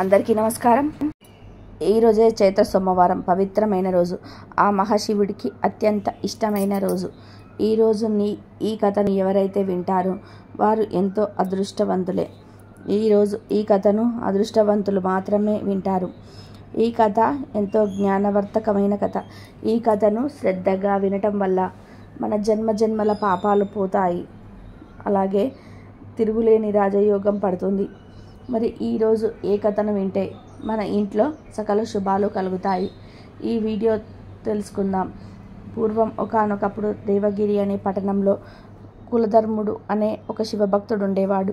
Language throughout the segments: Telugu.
అందరికీ నమస్కారం. ఈరోజే చైత్ర సోమవారం, పవిత్రమైన రోజు. ఆ మహాశివుడికి అత్యంత ఇష్టమైన రోజు. ఈరోజు ఈ కథను ఎవరైతే వింటారో వారు ఎంతో అదృష్టవంతులే. ఈరోజు ఈ కథను అదృష్టవంతులు మాత్రమే వింటారు. ఈ కథ ఎంతో జ్ఞానవర్ధకమైన కథ. ఈ కథను శ్రద్ధగా వినటం వల్ల మన జన్మజన్మల పాపాలు పోతాయి. అలాగే తిరుగులేని రాజయోగం పడుతుంది. మరి ఈరోజు ఏ కథను వింటే మన ఇంట్లో సకల శుభాలు కలుగుతాయి. ఈ వీడియో తెలుసుకుందాం. పూర్వం ఒకానొకప్పుడు దేవగిరి అనే పట్టణంలో కులధర్ముడు అనే ఒక శివభక్తుడు ఉండేవాడు.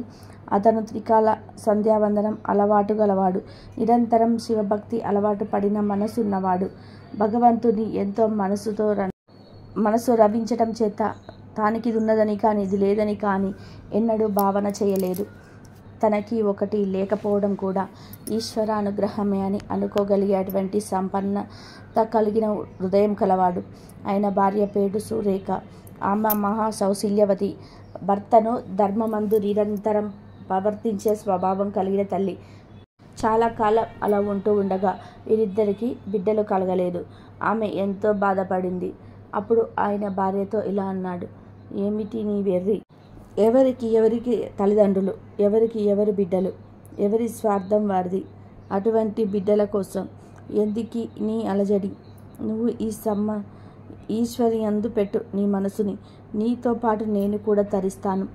అతను త్రికాల సంధ్యావందనం అలవాటు గలవాడు. నిరంతరం శివభక్తి అలవాటు పడిన మనసున్నవాడు. భగవంతుని ఎంతో మనసు రవించటం చేత తానికిది ఉన్నదని కానీ ఇది లేదని కానీ ఎన్నడూ భావన చేయలేదు. తనకి ఒకటి లేకపోవడం కూడా ఈశ్వరానుగ్రహమే అని అనుకోగలిగేటువంటి సంపన్నత కలిగిన హృదయం కలవాడు. ఆయన భార్య పేరు సురేఖ. ఆమె మహా సౌశల్యవతి. భర్తను ధర్మమందు నిరంతరం ప్రవర్తించే స్వభావం కలిగిన తల్లి. చాలా కాలం అలా ఉంటూ ఉండగా వీరిద్దరికీ బిడ్డలు కలగలేదు. ఆమె ఎంతో బాధపడింది. అప్పుడు ఆయన భార్యతో ఇలా అన్నాడు, ఏమిటి నీ వెర్రి? ఎవరికి తల్లిదండ్రులు, ఎవరి బిడ్డలు, ఎవరి స్వార్థం వారిది. అటువంటి బిడ్డల కోసం ఎందుకు నీ అలజడి? నువ్వు ఈశ్వరి యందు పెట్టు నీ మనసుని. నీతో పాటు నేను కూడా తరిస్తాను.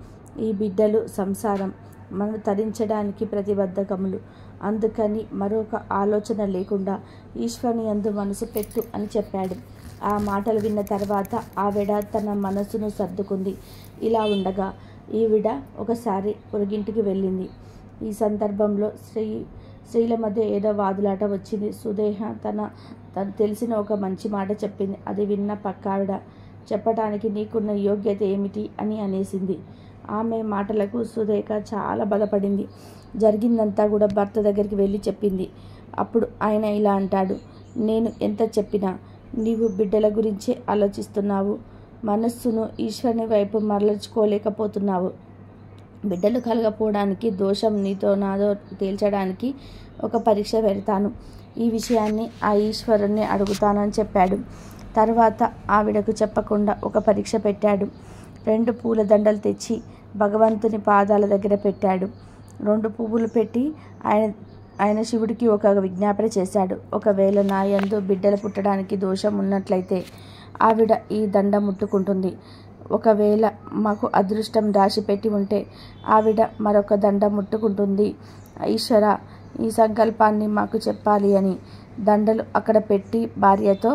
ఈ బిడ్డలు సంసారం మనం తరించడానికి ప్రతిబద్ధకములు. అందుకని మరొక ఆలోచన లేకుండా ఈశ్వరుని యందు మనసు పెట్టు అని చెప్పాడు. ఆ మాటలు విన్న తర్వాత ఆవిడ తన మనసును సర్దుకుంది. ఇలా ఉండగా ఈవిడ ఒకసారి పొరుగింటికి వెళ్ళింది. ఈ సందర్భంలో స్త్రీల మధ్య ఏదో వాదులాట వచ్చింది. సుదేహ తను తెలిసిన ఒక మంచి మాట చెప్పింది. అది విన్న పక్కావిడ చెప్పటానికి నీకున్న యోగ్యత ఏమిటి అని అనేసింది. ఆమె మాటలకు సురేఖ చాలా బాధపడింది. జరిగిందంతా కూడా భర్త దగ్గరికి వెళ్ళి చెప్పింది. అప్పుడు ఆయన ఇలా అంటాడు, నేను ఎంత చెప్పినా నీవు బిడ్డల గురించే ఆలోచిస్తున్నావు. మనస్సును ఈశ్వరుని వైపు మరల్చుకోలేకపోతున్నావు. బిడ్డలు కలగపోవడానికి దోషం నీతో నాదో తేల్చడానికి ఒక పరీక్ష పెడతాను. ఈ విషయాన్ని ఆ ఈశ్వరుణ్ణి అడుగుతానని చెప్పాడు. తర్వాత ఆవిడకు చెప్పకుండా ఒక పరీక్ష పెట్టాడు. 2 పూల దండలు తెచ్చి భగవంతుని పాదాల దగ్గర పెట్టాడు. 2 పువ్వులు పెట్టి ఆయన శివుడికి ఒక విజ్ఞాపన చేశాడు. ఒకవేళ నా యందు బిడ్డలు పుట్టడానికి దోషం ఉన్నట్లయితే ఆవిడ ఈ దండ ముట్టుకుంటుంది. ఒకవేళ మాకు అదృష్టం రాసి పెట్టి ఉంటే ఆవిడ మరొక దండ ముట్టుకుంటుంది. ఈశ్వర, ఈ సంకల్పాన్ని మాకు చెప్పాలి అని దండలు అక్కడ పెట్టి భార్యతో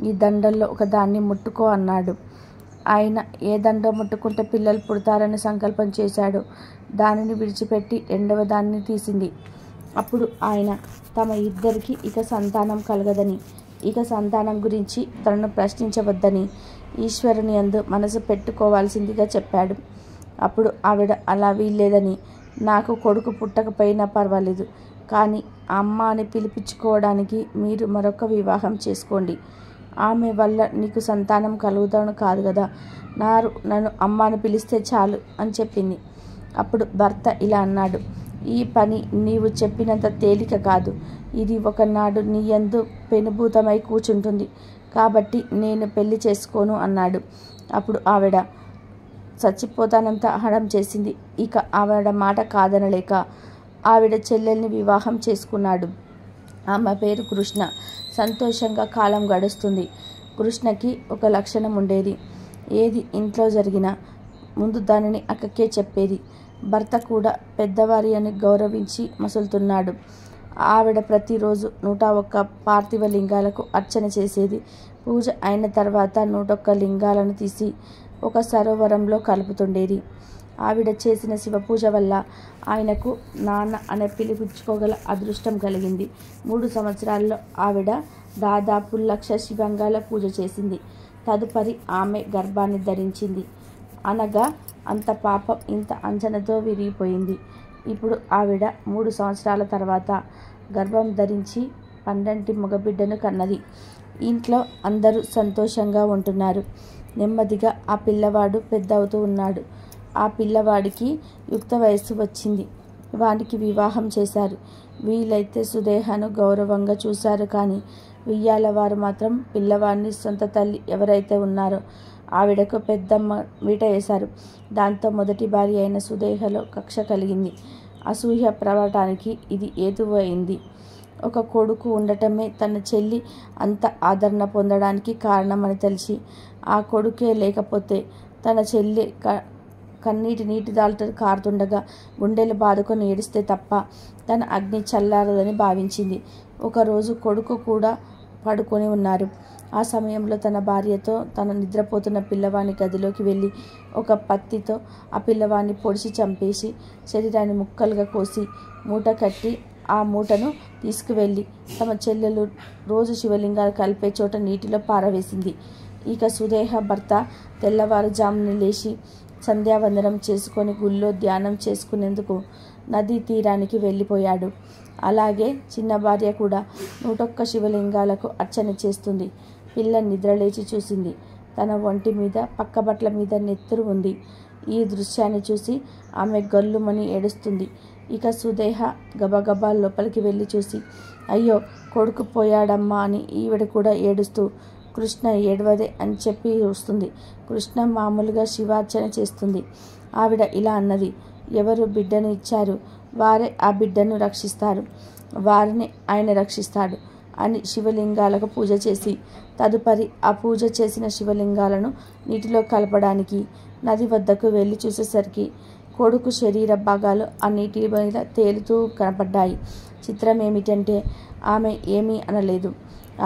ఈ దండల్లో ఒక దాన్ని ముట్టుకో అన్నాడు. ఆయన ఏ దండ ముట్టుకుంటే పిల్లలు పుడతారని సంకల్పం చేశాడో దానిని విడిచిపెట్టి 2వ దాన్ని తీసింది. అప్పుడు ఆయన తమ ఇద్దరికి ఇక సంతానం కలగదని, ఇక సంతానం గురించి తనను ప్రశ్నించవద్దని ఈశ్వరుని యందు మనసు పెట్టుకోవాల్సిందిగా చెప్పాడు. అప్పుడు ఆవిడ అలా వీల్లేదని, నాకు కొడుకు పుట్టకపోయినా పర్వాలేదు, కానీ అమ్మ అని పిలిపించుకోవడానికి మీరు మరొక వివాహం చేసుకోండి. ఆమె వల్ల నీకు సంతానం కలుగుతాను కాదు కదా, నన్ను అమ్మ అని పిలిస్తే చాలు అని చెప్పింది. అప్పుడు భర్త ఇలా అన్నాడు, ఈ పని నీవు చెప్పినంత తేలిక కాదు. ఇది ఒకనాడు నీ యందు పెనుభూతమై కూర్చుంటుంది. కాబట్టి నేను పెళ్లి చేసుకోను అన్నాడు. అప్పుడు ఆవిడ చచ్చిపోతానంత హడం చేసింది. ఇక ఆవిడ మాట కాదనలేక ఆవిడ చెల్లెల్ని వివాహం చేసుకున్నాడు. ఆమె పేరు కృష్ణ. సంతోషంగా కాలం గడుస్తుంది. కృష్ణకి ఒక లక్షణం ఉండేది. ఏది ఇంట్లో జరిగినా ముందు దానిని అక్కకే చెప్పేది. భర్త కూడా పెద్దవారి అని గౌరవించి మసులుతున్నాడు. ఆవిడ ప్రతిరోజు 101 పార్థివ లింగాలకు అర్చన చేసేది. పూజ అయిన తర్వాత 101 లింగాలను తీసి ఒక సరోవరంలో కలుపుతుండేది. ఆవిడ చేసిన శివపూజ వల్ల ఆయనకు నాన్న అనే పిలిపించుకోగల అదృష్టం కలిగింది. 3 సంవత్సరాల్లో ఆవిడ దాదాపు 1,00,000 శివంగాల పూజ చేసింది. తదుపరి ఆమె గర్భాన్ని ధరించింది. అనగా అంత పాపం ఇంత అంచనతో విరిగిపోయింది. ఇప్పుడు ఆవిడ 3 సంవత్సరాల తర్వాత గర్భం ధరించి 12 మగబిడ్డను కన్నది. ఇంట్లో అందరూ సంతోషంగా ఉంటున్నారు. నెమ్మదిగా ఆ పిల్లవాడు పెద్ద అవుతూ ఉన్నాడు. ఆ పిల్లవాడికి యుక్త వయస్సు వచ్చింది. వానికి వివాహం చేశారు. వీలైతే సుదేహను గౌరవంగా చూశారు. కానీ వియ్యాల వారు మాత్రం పిల్లవాడిని సొంత తల్లి ఎవరైతే ఉన్నారో ఆవిడకు పెద్దమ్మ మీట వేశారు. దాంతో మొదటి భార్య అయిన సుదేహలో కక్ష కలిగింది. అసూయ ప్రవటానికి ఇది ఏతువు అయింది. ఒక కొడుకు ఉండటమే తన చెల్లి అంత ఆదరణ పొందడానికి కారణమని తెలిసి ఆ కొడుకే లేకపోతే తన చెల్లి కన్నీటి నీటి దాల్ట కారుతుండగా గుండెలు బాదుకొని ఏడిస్తే తప్ప తన అగ్ని చల్లారదని భావించింది. ఒకరోజు కొడుకు కూడా పడుకొని ఉన్నారు. ఆ సమయంలో తన భార్యతో తన నిద్రపోతున్న పిల్లవాని గదిలోకి వెళ్ళి ఒక పత్తితో ఆ పిల్లవాన్ని పొడిచి చంపేసి శరీరాన్ని ముక్కలుగా కోసి మూట కట్టి ఆ మూటను తీసుకువెళ్ళి తమ చెల్లెలు రోజు శివలింగాలు కలిపే చోట నీటిలో పారవేసింది. ఇక సుదేహ భర్త తెల్లవారుజామున లేచి సంధ్యావందనం చేసుకొని గుళ్ళో ధ్యానం చేసుకునేందుకు నదీ తీరానికి వెళ్ళిపోయాడు. అలాగే చిన్న భార్య కూడా 101 శివలింగాలకు అర్చన చేస్తుంది. పిల్ల నిద్రలేచి చూసింది. తన ఒంటి మీద పక్కబట్ల మీద నెత్తురు ఉంది. ఈ దృశ్యాన్ని చూసి ఆమె గల్లుమని ఏడుస్తుంది. ఇక సుదేహ గబగబా లోపలికి వెళ్ళి చూసి అయ్యో కొడుకు పోయాడమ్మా అని ఈవిడ కూడా ఏడుస్తూ కృష్ణ ఏడవదే అని చెప్పి వస్తుంది. కృష్ణ మామూలుగా శివార్చన చేస్తుంది. ఆవిడ ఇలా అన్నది, ఎవరు బిడ్డను ఇచ్చారు వారే ఆ బిడ్డను రక్షిస్తారు, వారిని ఆయన రక్షిస్తాడు అని శివలింగాలకు పూజ చేసి తదుపరి ఆ పూజ చేసిన శివలింగాలను నీటిలో కలపడానికి నది వద్దకు వెళ్ళి చూసేసరికి కొడుకు శరీర భాగాలు ఆ నీటి మీద తేలుతూ కనపడ్డాయి. చిత్రం ఏమిటంటే ఆమె ఏమీ అనలేదు.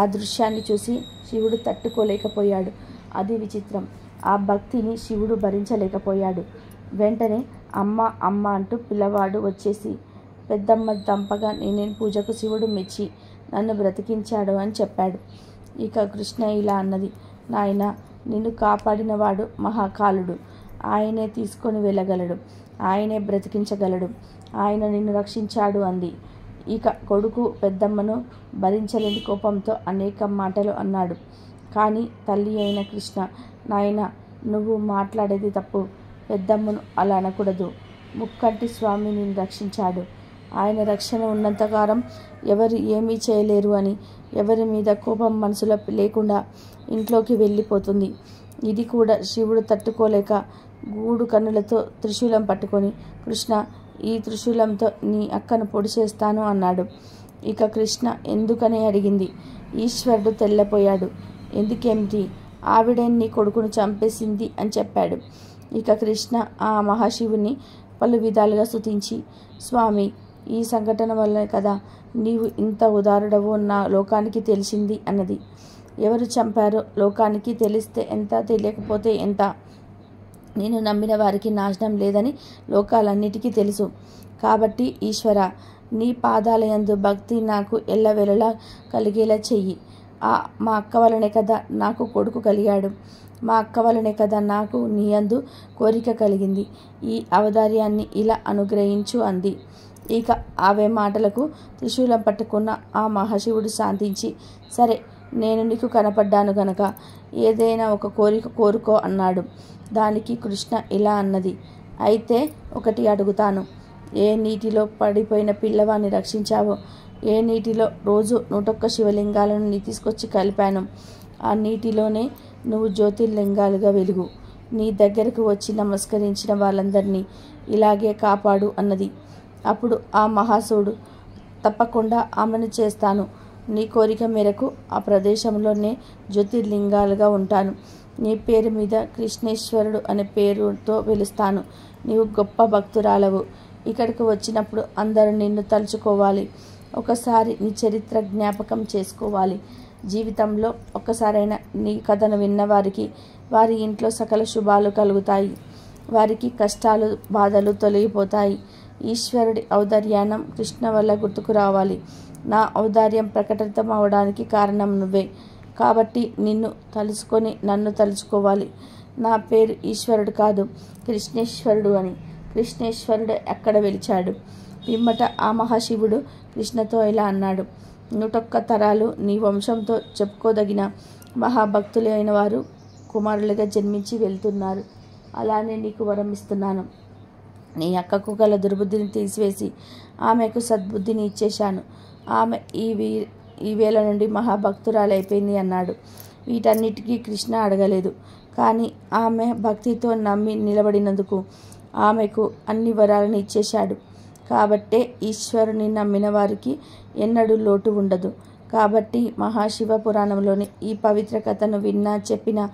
ఆ దృశ్యాన్ని చూసి శివుడు తట్టుకోలేకపోయాడు. అది విచిత్రం. ఆ భక్తిని శివుడు భరించలేకపోయాడు. వెంటనే అమ్మ అమ్మ అంటూ పిల్లవాడు వచ్చేసి పెద్దమ్మ దంపగా నేనేం పూజకు శివుడు మెచ్చి నన్ను బ్రతికించాడు అని చెప్పాడు. ఇక కృష్ణ ఇలా అన్నది, నాయన నిన్ను కాపాడినవాడు మహాకాలుడు, ఆయనే తీసుకొని వెళ్ళగలడు, ఆయనే బ్రతికించగలడు, ఆయన నిన్ను రక్షించాడు అంది. ఇక కొడుకు పెద్దమ్మను భరించలేని కోపంతో అనేక మాటలు అన్నాడు. కానీ తల్లి అయిన కృష్ణ, నాయన నువ్వు మాట్లాడేది తప్పు, పెద్దమ్మను అలా అనకూడదు, ముక్కంటి స్వామి నిన్ను రక్షించాడు, ఆయన రక్షణ ఉన్నంతకాలం ఎవరు ఏమీ చేయలేరు అని ఎవరి మీద కోపం మనసులో లేకుండా ఇంట్లోకి వెళ్ళిపోతుంది. ఇది కూడా శివుడు తట్టుకోలేక గూడు కన్నులతో త్రిశూలం పట్టుకొని కృష్ణ ఈ త్రిశూలంతో నీ అక్కను పొడి చేస్తాను అన్నాడు. ఇక కృష్ణ ఎందుకని అడిగింది. ఈశ్వరుడు తెల్లపోయాడు. ఎందుకేమిటి, ఆవిడే నీ కొడుకును చంపేసింది అని చెప్పాడు. ఇక కృష్ణ ఆ మహాశివుని పలు విధాలుగా స్తుతించి, స్వామి ఈ సంఘటన వల్లనే కదా నీవు ఇంత ఉదారుడవో నా లోకానికి తెలిసింది అన్నది. ఎవరు చంపారో లోకానికి తెలిస్తే ఎంత, తెలియకపోతే ఎంత, నేను నమ్మిన వారికి నాశనం లేదని లోకాలన్నిటికీ తెలుసు. కాబట్టి ఈశ్వర నీ పాదాలయందు భక్తి నాకు ఎల్లవెల్లలా కలిగేలా చెయ్యి. మా అక్క వలనే కదా నాకు కొడుకు కలిగాడు, మా అక్క వలనే కదా నాకు నీ యందు కోరిక కలిగింది, ఈ అవతార్యాన్ని ఇలా అనుగ్రహించు అంది. ఇక ఆవే మాటలకు త్రిశూలం పట్టుకున్న ఆ మహాశివుడు శాంతించి, సరే నేను నీకు కనపడ్డాను గనక ఏదైనా ఒక కోరిక కోరుకో అన్నాడు. దానికి కృష్ణ ఇలా అన్నది, అయితే ఒకటి అడుగుతాను, ఏ నీటిలో పడిపోయిన పిల్లవాన్ని రక్షించావో, ఏ నీటిలో రోజు 101 శివలింగాలను నీ తీసుకొచ్చి కలిపాను, ఆ నీటిలోనే నువ్వు జ్యోతిర్లింగాలుగా వెలుగు, నీ దగ్గరకు వచ్చి నమస్కరించిన వాళ్ళందరినీ ఇలాగే కాపాడు అన్నది. అప్పుడు ఆ మహాశివుడు, తప్పకుండా ఆమెను చేస్తాను, నీ కోరిక మేరకు ఆ ప్రదేశంలోనే జ్యోతిర్లింగాలుగా ఉంటాను, నీ పేరు మీద కృష్ణేశ్వరుడు అనే పేరుతో పిలుస్తాను, నీవు గొప్ప భక్తురాలవు, ఇక్కడికి వచ్చినప్పుడు అందరూ నిన్ను తలుచుకోవాలి, ఒకసారి నీ చరిత్ర జ్ఞాపకం చేసుకోవాలి, జీవితంలో ఒక్కసారైనా నీ కథను విన్నవారికి వారి ఇంట్లో సకల శుభాలు కలుగుతాయి, వారికి కష్టాలు బాధలు తొలగిపోతాయి, ఈశ్వరుడి ఔదార్యానం కృష్ణ వల్ల గుర్తుకు రావాలి, నా ఔదార్యం ప్రకటితం అవడానికి కారణం నువ్వే, కాబట్టి నిన్ను తలుచుకొని నన్ను తలుచుకోవాలి, నా పేరు ఈశ్వరుడు కాదు కృష్ణేశ్వరుడు అని. కృష్ణేశ్వరుడు ఎక్కడ వెలిచాడు. పిమ్మట ఆ మహాశివుడు కృష్ణతో ఇలా అన్నాడు, 101 తరాలు నీ వంశంతో చెప్పుకోదగిన మహాభక్తులైన వారు కుమారులుగా జన్మించి వెళ్తున్నారు, అలానే నీకు వరం ఇస్తున్నాను, నీ అక్కకు గల దుర్బుద్ధిని తీసివేసి ఆమెకు సద్బుద్ధిని ఇచ్చేశాను. ఆమె ఈ వేళ నుండి మహాభక్తురాలైపోయింది అన్నాడు. వీటన్నిటికీ కృష్ణ అడగలేదు. కానీ ఆమె భక్తితో నమ్మి నిలబడినందుకు ఆమెకు అన్ని వరాలను ఇచ్చేశాడు. కాబట్టే ఈశ్వరుని నమ్మిన వారికి ఎన్నడూ లోటు ఉండదు. కాబట్టి మహాశివ పురాణంలోని ఈ పవిత్ర కథను విన్నా చెప్పినా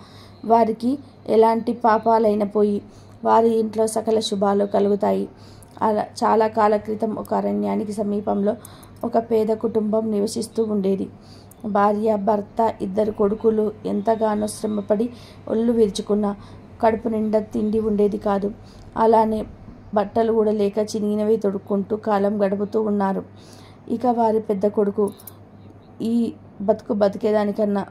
వారికి ఎలాంటి పాపాలైన పోయి వారి ఇంట్లో సకల శుభాలు కలుగుతాయి. అలా చాలా కాల క్రితం ఒక అరణ్యానికి సమీపంలో ఒక పేద కుటుంబం నివసిస్తూ ఉండేది. భార్య, భర్త, 2 కొడుకులు ఎంతగానో శ్రమపడి ఒళ్ళు విరుచుకున్న కడుపు నిండా తిండి ఉండేది కాదు. అలానే బట్టలు కూడా లేక చినిగినవి తొడుక్కుంటూ కాలం గడుపుతూ ఉన్నారు. ఇక వారి పెద్ద కొడుకు ఈ బతికేదానికన్నా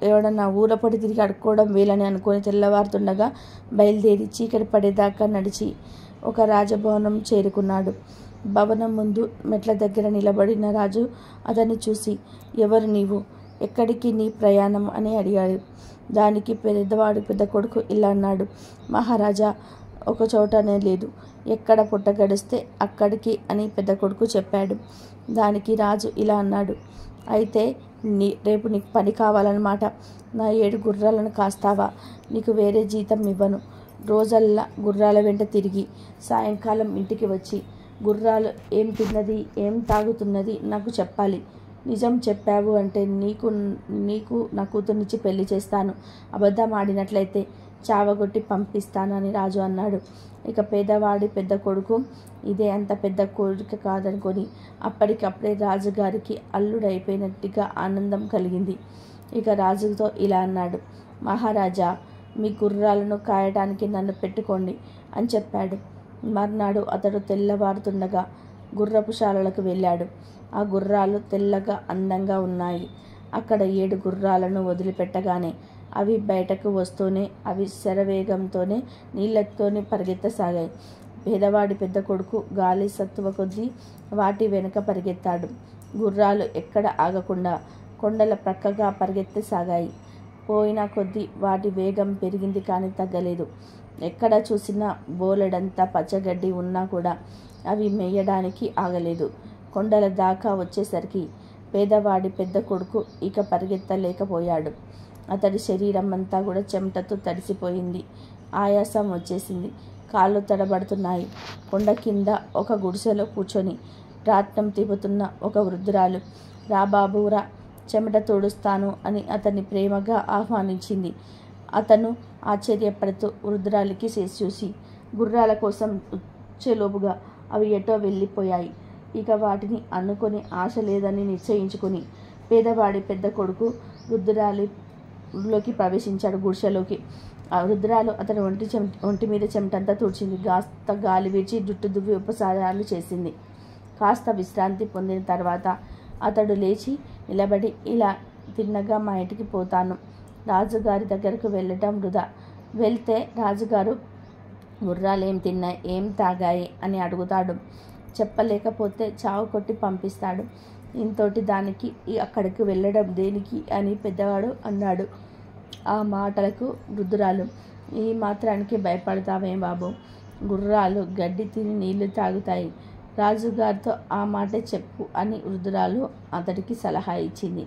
ఎవడన్నా ఊరపడి తిరిగి అడుక్కోవడం వేలని అనుకొని తెల్లవారుతుండగా బయలుదేరి చీకటి పడేదాకా నడిచి ఒక రాజభవనం చేరుకున్నాడు. భవనం ముందు మెట్ల దగ్గర నిలబడిన రాజు అతన్ని చూసి, ఎవరు నీవు, ఎక్కడికి నీ ప్రయాణం అని అడిగాడు. దానికి పెద్ద కొడుకు ఇలా అన్నాడు, మహారాజా, ఒక చోటనే లేదు, ఎక్కడ పుట్ట గడిస్తే అక్కడికి అని పెద్ద కొడుకు చెప్పాడు. దానికి రాజు ఇలా అన్నాడు, అయితే రేపు నీకు పని కావాలన్నమాట. నా 7 గుర్రాలను కాస్తావా? నీకు వేరే జీతం ఇవ్వను. రోజల్లా గుర్రాల వెంట తిరిగి సాయంకాలం ఇంటికి వచ్చి గుర్రాలు ఏం తిన్నది, ఏం తాగుతున్నది నాకు చెప్పాలి. నిజం చెప్పావు అంటే నీకు నా కూతుర్నిచ్చి పెళ్లి చేస్తాను. అబద్ధం ఆడినట్లయితే చావగొట్టి పంపిస్తాను అని రాజు అన్నాడు. ఇక పేదవాడి పెద్ద కొడుకు ఇదే అంత పెద్ద కోరిక కాదనుకొని అప్పటికప్పుడే రాజుగారికి అల్లుడైపోయినట్టుగా ఆనందం కలిగింది. ఇక రాజుతో ఇలా అన్నాడు, మహారాజా, మీ గుర్రాలను కాయడానికి నన్ను పెట్టుకోండి అని చెప్పాడు. మర్నాడు అతడు తెల్లవారుతుండగా గుర్రపు శాలలకు వెళ్ళాడు. ఆ గుర్రాలు తెల్లగా అందంగా ఉన్నాయి. అక్కడ 7 గుర్రాలను వదిలిపెట్టగానే అవి బయటకు వస్తూనే అవి శరవేగంతోనే నీళ్ళతోనే పరిగెత్తసాగాయి. పేదవాడి పెద్ద కొడుకు గాలి సత్తువ కొద్దీ వాటి వెనుక పరిగెత్తాడు. గుర్రాలు ఎక్కడ ఆగకుండా కొండల ప్రక్కగా పరిగెత్తసాగాయి. పోయిన కొద్దీ వాటి వేగం పెరిగింది కానీ తగ్గలేదు. ఎక్కడ చూసినా బోలెడంతా పచ్చగడ్డి ఉన్నా కూడా అవి మేయడానికి ఆగలేదు. కొండల దాకా వచ్చేసరికి పేదవాడి పెద్ద కొడుకు ఇక పరిగెత్తలేకపోయాడు. అతడి శరీరం అంతా కూడా చెమటతో తడిసిపోయింది. ఆయాసం వచ్చేసింది. కాళ్ళు తడబడుతున్నాయి. కొండ కింద ఒక గుడిసెలో కూర్చొని రాట్నం తిప్పుతున్న ఒక వృద్ధురాలు, రా బాబురా, చెమట తోడుస్తాను అని అతన్ని ప్రేమగా ఆహ్వానించింది. అతను ఆశ్చర్యపడుతూ వృద్ధురాలికి చూసి గుర్రాల కోసం వచ్చేలోపుగా అవి ఎటో వెళ్ళిపోయాయి. ఇక వాటిని అనుకొని ఆశ లేదని నిశ్చయించుకుని పేదవాడి పెద్ద కొడుకు వృద్ధురాలిలోకి ప్రవేశించాడు, గుడిసెలోకి. ఆ వృద్ధురాలు అతని ఒంటి మీద చెమటంతా తుడిచింది. కాస్త గాలి వీడ్చి జుట్టు దువ్వి ఉపచారాలు చేసింది. కాస్త విశ్రాంతి పొందిన తర్వాత అతడు లేచి నిలబడి, ఇలా తిన్నగా మా ఇంటికి పోతాను. రాజుగారి దగ్గరకు వెళ్ళటం వృధా. వెళ్తే రాజుగారు గుర్రాలు ఏం తిన్నాయి, ఏం తాగాయి అని అడుగుతాడు. చెప్పలేకపోతే చావు కొట్టి పంపిస్తాడు. ఇంతోటి దానికి అక్కడికి వెళ్ళడం దేనికి అని పెద్దవాడు అన్నాడు. ఆ మాటలకు వృద్ధురాలు, ఈ మాత్రానికి భయపడతావేం బాబు, గుర్రాలు గడ్డి తిని నీళ్లు తాగుతాయి. రాజుగారితో ఆ మాటే చెప్పు అని వృద్ధురాలు అతడికి సలహా ఇచ్చింది.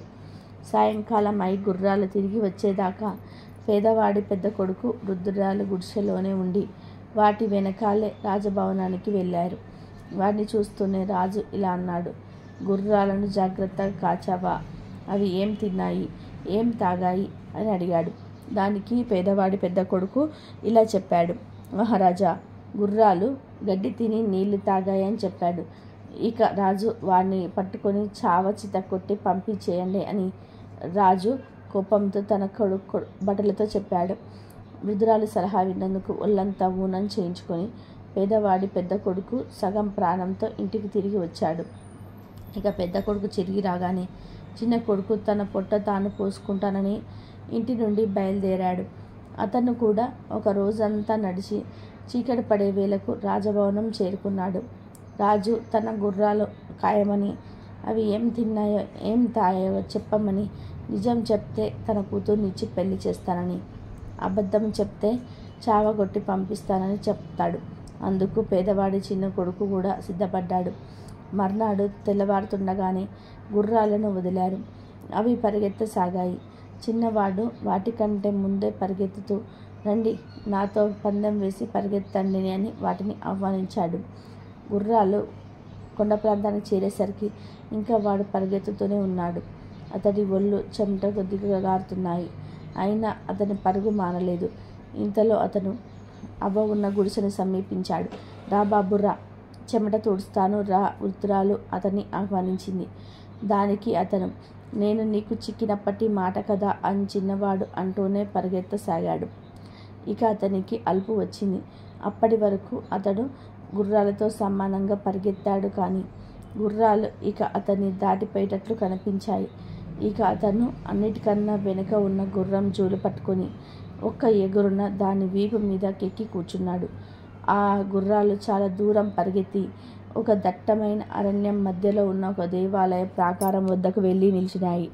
సాయంకాలం గుర్రాలు తిరిగి వచ్చేదాకా పేదవాడి పెద్ద కొడుకు వృద్ధురాలు గుడిసెలోనే ఉండి వాటి వెనకాలే రాజభవనానికి వెళ్ళారు. వాడిని చూస్తూనే రాజు ఇలా అన్నాడు, గుర్రాలను జాగ్రత్తగా కాచావా? అవి ఏం తిన్నాయి, ఏం తాగాయి అని అడిగాడు. దానికి పేదవాడి పెద్ద కొడుకు ఇలా చెప్పాడు, మహారాజా, గుర్రాలు గడ్డి తిని నీళ్లు తాగాయి అని చెప్పాడు. ఇక రాజు వాడిని పట్టుకొని చిత కొట్టి పంపించేయండి అని రాజు కోపంతో తన కొడుకు బట్టలతో చెప్పాడు. వృద్ధురాలు సలహా విన్నందుకు ఒళ్ళంతా ఊనం చేయించుకొని పేదవాడి పెద్ద కొడుకు సగం ప్రాణంతో ఇంటికి తిరిగి వచ్చాడు. ఇక పెద్ద కొడుకు తిరిగి రాగానే చిన్న కొడుకు తన పొట్ట తాను పోసుకుంటానని ఇంటి నుండి బయలుదేరాడు. అతను కూడా ఒక రోజంతా నడిచి చీకటి పడే వేళకు రాజభవనం చేరుకున్నాడు. రాజు తన గుర్రాలు ఖాయమని, అవి ఏం తిన్నాయో ఏం తాగాయో చెప్పమని, నిజం చెప్తే తన కూతుర్నిచ్చి పెళ్లి చేస్తానని, అబద్ధం చెప్తే చావగొట్టి పంపిస్తానని చెప్తాడు. అందుకు పేదవాడి చిన్న కొడుకు కూడా సిద్ధపడ్డాడు. మర్నాడు తెల్లవారుతుండగానే గుర్రాలను వదిలారు. అవి పరిగెత్తసాగాయి. చిన్నవాడు వాటికంటే ముందే పరిగెత్తుతూ, రండి, నాతో పందెం వేసి పరిగెత్తండి అని వాటిని ఆహ్వానించాడు. గుర్రాలు కొండ ప్రాంతానికి చేరేసరికి ఇంకా వాడు పరిగెత్తుతూనే ఉన్నాడు. అతడి ఒళ్ళు చెమట కొద్దిగా గారుతున్నాయి. అయినా అతని పరుగు మానలేదు. ఇంతలో అతను అవ్వ ఉన్న గుడిసెను సమీపించాడు. రా బాబు రా, చెమట తుడుస్తాను రా వృద్ధురాలు అతన్ని ఆహ్వానించింది. దానికి అతను, నేను నీకు చిక్కినప్పటి మాట కదా అని చిన్నవాడు అంటూనే పరిగెత్తసాగాడు. ఇక అతనికి అలుపు వచ్చింది. అప్పటి వరకు అతడు గుర్రాలతో సమానంగా పరిగెత్తాడు. కానీ గుర్రాలు ఇక అతన్ని దాటిపోయేటట్లు కనిపించాయి. ఇక అతను అన్నిటికన్నా వెనుక ఉన్న గుర్రం జోలు పట్టుకొని ఒక్క ఎగురున దాని వీపు మీద కెక్కి కూర్చున్నాడు. ఆ గుర్రాలు చాలా దూరం పరిగెత్తి ఒక దట్టమైన అరణ్యం మధ్యలో ఉన్న ఒక దేవాలయ ప్రాకారం వద్దకు వెళ్ళి నిలిచినాయి.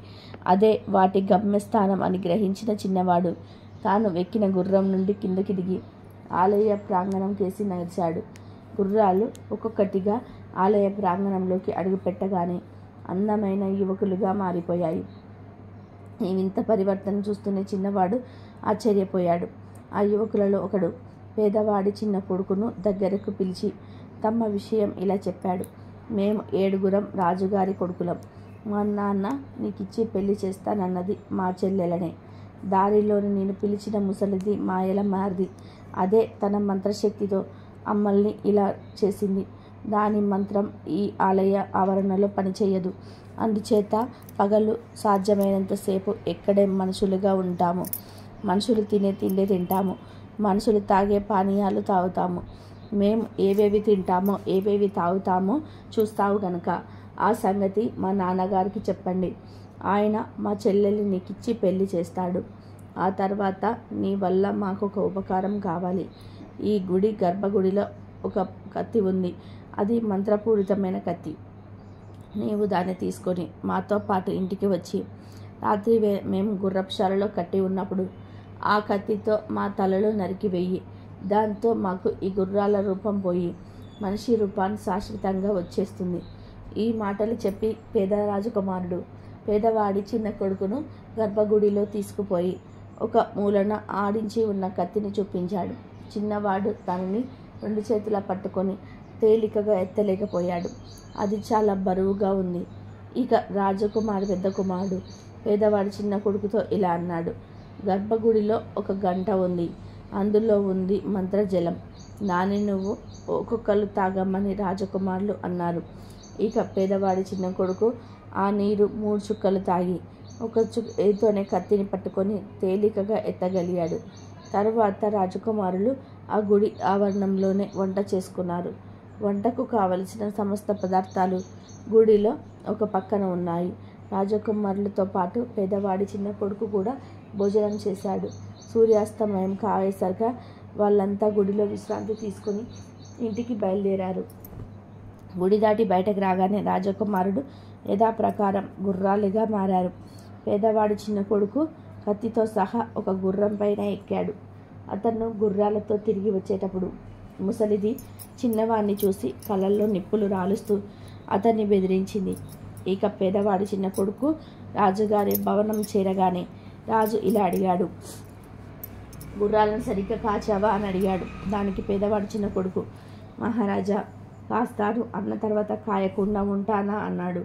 అదే వాటి గమ్యస్థానం అని గ్రహించిన చిన్నవాడు తాను ఎక్కిన గుర్రం నుండి కిందకి దిగి ఆలయ ప్రాంగణం కేసి నడిచాడు. గుర్రాలు ఒక్కొక్కటిగా ఆలయ ప్రాంగణంలోకి అడుగుపెట్టగానే అందమైన యువకులుగా మారిపోయాయి. ఈ వింత పరివర్తన చూస్తూనే చిన్నవాడు ఆశ్చర్యపోయాడు. ఆ యువకులలో ఒకడు పేదవాడి చిన్న కొడుకును దగ్గరకు పిలిచి తమ విషయం ఇలా చెప్పాడు. మేము 7గురం రాజుగారి కొడుకులం. మా నాన్న నీకిచ్చి పెళ్లి చేస్తానన్నది మా చెల్లెలనే. దారిలోని నేను పిలిచిన ముసలిది మాయల మారిది. అదే తన మంత్రశక్తితో మమ్మల్ని ఇలా చేసింది. దాని మంత్రం ఈ ఆలయ ఆవరణలో పనిచేయదు. అందుచేత పగలు సాధ్యమైనంతసేపు ఎక్కడే మనుషులుగా ఉంటాము. మనుషులు తినే తిండి తింటాము. మనుషులు తాగే పానీయాలు తాగుతాము. మేము ఏవేవి తింటామో ఏవేవి తాగుతామో చూస్తావు గనక ఆ సంగతి మా నాన్నగారికి చెప్పండి. ఆయన మా చెల్లెల్ని నీకిచ్చి పెళ్లి చేస్తాడు. ఆ తర్వాత నీ వల్ల మాకు ఒక ఉపకారం కావాలి. ఈ గుడి గర్భగుడిలో ఒక కత్తి ఉంది. అది మంత్రపూరితమైన కత్తి. నీవు దాన్ని తీసుకొని మాతో పాటు ఇంటికి వచ్చి రాత్రి మేము గుర్రపుశాలలో కట్టి ఉన్నప్పుడు ఆ కత్తితో మా తలలు నరికి వెయ్యి. దాంతో మాకు ఈ గుర్రాల రూపం పోయి మనిషి రూపాన్ని శాశ్వతంగా వచ్చేస్తుంది. ఈ మాటలు చెప్పి పేద రాజకుమారుడు పేదవాడి చిన్న కొడుకును గర్భగుడిలో తీసుకుపోయి ఒక మూలన ఆడించి ఉన్న కత్తిని చూపించాడు. చిన్నవాడు దానిని 2 చేతులా పట్టుకొని తేలికగా ఎత్తలేకపోయాడు. అది చాలా బరువుగా ఉంది. ఇక రాజకుమారి పెద్ద కుమారుడు పేదవాడి చిన్న కొడుకుతో ఇలా అన్నాడు. గర్భగుడిలో ఒక గంట ఉంది. అందులో ఉంది మంత్రజలం. దాన్ని నువ్వు ఒక్కొక్కరు తాగమని రాజకుమారులు అన్నారు. ఇక పేదవాడి చిన్న కొడుకు ఆ నీరు 3 చుక్కలు తాగి ఒక చేతితోనే కత్తిని పట్టుకొని తేలికగా ఎత్తగలిగాడు. తరువాత రాజకుమారులు ఆ గుడి ఆవరణంలోనే వంట చేసుకున్నారు. వంటకు కావలసిన సమస్త పదార్థాలు గుడిలో ఒక పక్కన ఉన్నాయి. రాజకుమారులతో పాటు పేదవాడి చిన్న కొడుకు కూడా భోజనం చేశాడు. సూర్యాస్తమయం కాయేసరిగా వాళ్ళంతా గుడిలో విశ్రాంతి తీసుకొని ఇంటికి బయలుదేరారు. గుడి దాటి బయటకు రాగానే రాజకుమారుడు యథాప్రకారం గుర్రాలుగా మారారు. పేదవాడి చిన్న కొడుకు కత్తితో సహా ఒక గుర్రం పైన ఎక్కాడు. అతను గుర్రాలతో తిరిగి వచ్చేటప్పుడు ముసలిది చిన్నవాడిని చూసి కళ్ళల్లో నిప్పులు రాలుస్తూ అతన్ని బెదిరించింది. ఇక పేదవాడి చిన్న కొడుకు రాజుగారి భవనం చేరగానే రాజు ఇలా అడిగాడు. గుర్రాలను సరిగ్గా కాచావా అని అడిగాడు. దానికి పేదవాడి చిన్న కొడుకు, మహారాజా, కాస్తాను అన్న తర్వాత కాయకుండా ఉంటానా అన్నాడు.